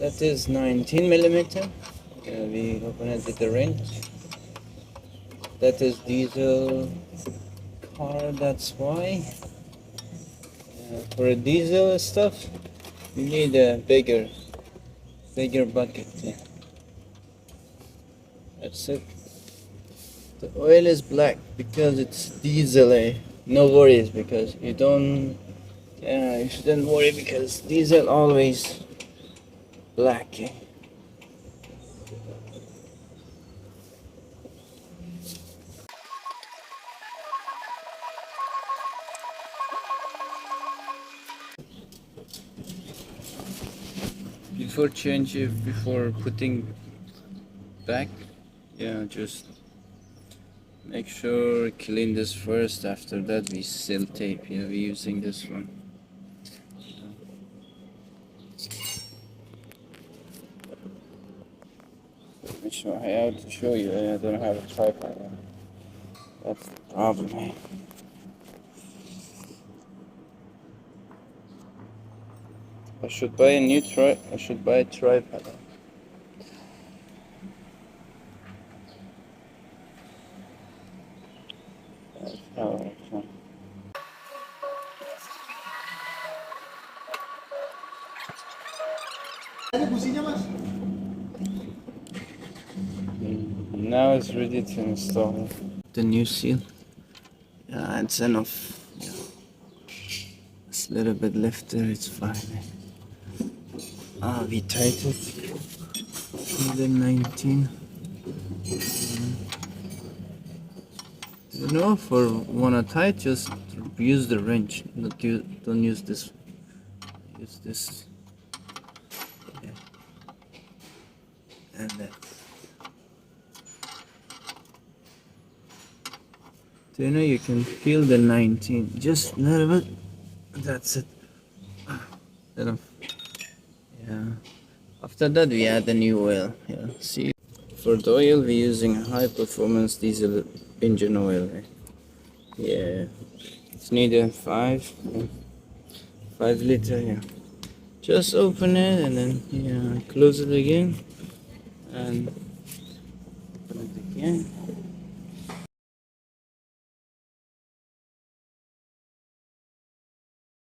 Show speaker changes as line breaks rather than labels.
That is 19 millimeter. We open it with the wrench. That is diesel car, that's why. For a diesel stuff, you need a bigger bucket. Yeah. That's it. The oil is black because it's diesel. No worries because you don't. Yeah, you shouldn't worry because diesel always black. Before putting back, yeah, just make sure clean this first. After that, we seal tape. Yeah, we're using this one. I have to show you. I don't have a tripod. That's the problem. I should buy a tripod. That's how I can. Now it's ready to install the new seal. Yeah, it's enough. Yeah. It's a little bit left there, it's fine. We tighten it. The 19. You know, for wanna tight, just use the wrench. Don't use this. Use this. Yeah. And that. So you know you can feel the 19. Just a little bit. That's it. Enough. Yeah. After that we add the new oil. Yeah. See. For the oil we're using a high performance diesel engine oil. Yeah. It's needed 5 liter. Yeah. Just open it and then close it again and open it again.